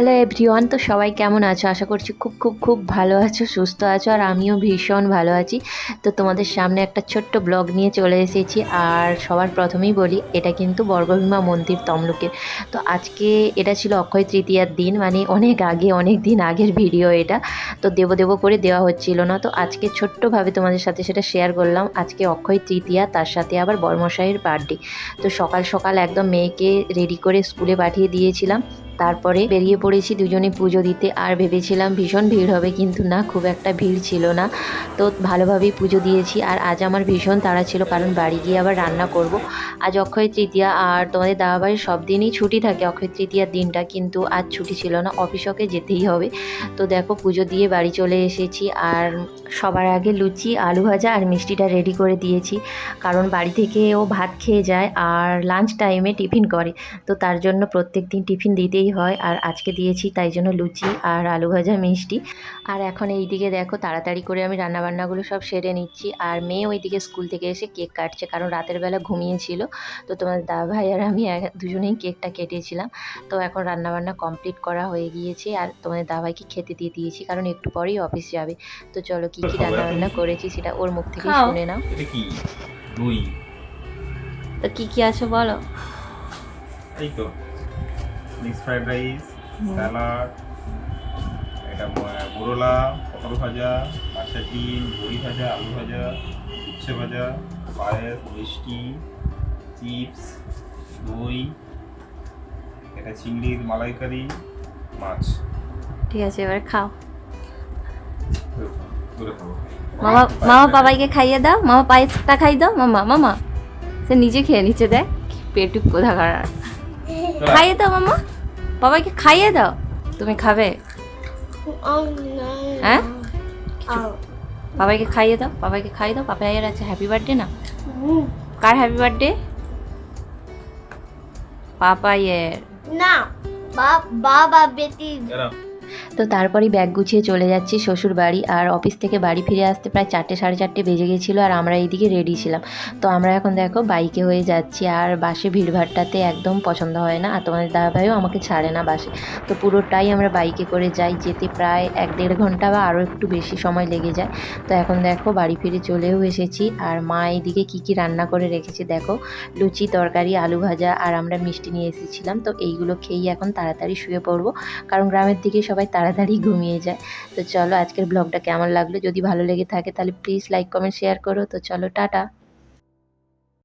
Hello everyone, তো সবাই কেমন আছো? আশা করছি খুব খুব খুব ভালো আছো, সুস্থ আছো। আর আমিও ভীষণ ভালো আছি। তো তোমাদের সামনে একটা ছোট্ট ব্লগ নিয়ে চলে এসেছি। আর সবার প্রথমেই বলি, এটা কিন্তু বর্গভীমা মন্দির তমলুকের। তো আজকে এটা ছিল অক্ষয় তৃতীয়ার দিন, মানে অনেক আগে, অনেক দিন আগের ভিডিও এটা। তো দেবো দেবো করে দেওয়া হচ্ছিল না, তো আজকে ছোট্টভাবে তোমাদের সাথে সেটা শেয়ার করলাম। আজকে অক্ষয় তৃতীয়া, তার সাথে আবার বর্মশাইয়ের বার্থডে। তো সকাল সকাল একদম মেয়েকে রেডি করে স্কুলে পাঠিয়ে দিয়েছিলাম। তারপরে বেরিয়ে পড়েছি দুজনে পুজো দিতে। আর ভেবেছিলাম ভীষণ ভিড় হবে, কিন্তু না, খুব একটা ভিড় ছিল না। তো ভালোভাবেই পুজো দিয়েছি। আর আজ আমার ভীষণ তাড়া ছিল, কারণ বাড়ি গিয়ে আবার রান্না করব। আজ অক্ষয় তৃতীয়া, আর তোমাদের দাদাবাড়ির সব দিনই ছুটি থাকে অক্ষয় তৃতীয়ার দিনটা, কিন্তু আজ ছুটি ছিল না, অফিসকে যেতেই হবে। তো দেখো, পুজো দিয়ে বাড়ি চলে এসেছি। আর সবার আগে লুচি, আলু ভাজা আর মিষ্টিটা রেডি করে দিয়েছি, কারণ বাড়ি থেকে ও ভাত খেয়ে যায় আর লাঞ্চ টাইমে টিফিন করে। তো তার জন্য প্রত্যেক দিন টিফিন দিতেই হয়, আর আজকে দিয়েছি, তাই জন্য লুচি আর আলু ভাজা মিষ্টি। আর এখন এই দিকে দেখো, তাড়াতাড়ি করে আমি রান্নাবান্নাগুলো সব সেরে নিচ্ছি। আর মেয়ে ওইদিকে স্কুল থেকে এসে কেক কাটছে, কারণ রাতের বেলা ঘুমিয়েছিল। তো তোমার দাদা ভাই আর আমি দুজনেই কেকটা কেটেছিলাম। তো এখন রান্নাবান্না কমপ্লিট করা হয়ে গিয়েছে, আর তোমাদের দাদা ভাইকে খেতে দিয়ে দিয়েছি, কারণ একটু পরেই অফিস যাবে। তো চলো, কী কী রান্নাবান্না করেছি সেটা ওর মুখ থেকে শুনে নাও। তো কী কী আছে বলো। এই তো মিক্স ফ্রাইড রাইস, স্যালাড, এটা মোরলা, পটল ভাজা, মাছের ডিম, বড়ি ভাজা, আলু ভাজা, উচ্ছে ভাজা, পায়েস, মিষ্টি, চিপস, দই, এটা চিংড়ির মালাইকারি, মাছ। ঠিক আছে, এবার খাও। করে খাবো। মামা মামা বাবাইকে খাইয়ে দাও, মামা পায়েসটা খাই দাও। মামা মামা সে নিজে খেয়ে নিচ্ছে, দেখ পেটু কোথা খারাপ। খাইয়ে দাও মামা, বাবাইকে খাইয়ে দাও। তুমি খাবে? হ্যাঁ, বাবাইকে খাইয়ে দাও, বাবাইকে খাইয়ে দাও। পাপাইয়ের আছে হ্যাপি বার্থডে না? কার হ্যাপি বার্থডে? পাপাইয়ের না, বাবা বেটি। তো তারপরেই ব্যাগ গুছিয়ে চলে যাচ্ছি শ্বশুর বাড়ি। আর অফিস থেকে বাড়ি ফিরে আসতে প্রায় 4টে সাড়ে 4টে বেজে গেছিলো। আর আমরা এইদিকে রেডি ছিলাম। তো আমরা এখন দেখো বাইকে হয়ে যাচ্ছি। আর বাসে ভিড়ভাড়টাতে একদম পছন্দ হয় না, আর তোমাদের দাদাভাইও আমাকে ছাড়ে না বাসে। তো পুরোটাই আমরা বাইকে করে যাই, যেতে প্রায় 1-1.5 ঘন্টা বা আরও একটু বেশি সময় লেগে যায়। তো এখন দেখো বাড়ি ফিরে চলেও এসেছি। আর মা এইদিকে কী কী রান্না করে রেখেছে দেখো, লুচি, তরকারি, আলু ভাজা, আর আমরা মিষ্টি নিয়ে এসেছিলাম। তো এইগুলো খেয়েই এখন তাড়াতাড়ি শুয়ে পড়বো, কারণ গ্রামের দিকে সবাই তাড়াতাড়ি ঘুমিয়ে যায়। তো চলো, আজকের ব্লগটা কেমন লাগলো? যদি ভালো লেগে থাকে তাহলে প্লিজ লাইক, কমেন্ট, শেয়ার করো। তো চলো, টাটা।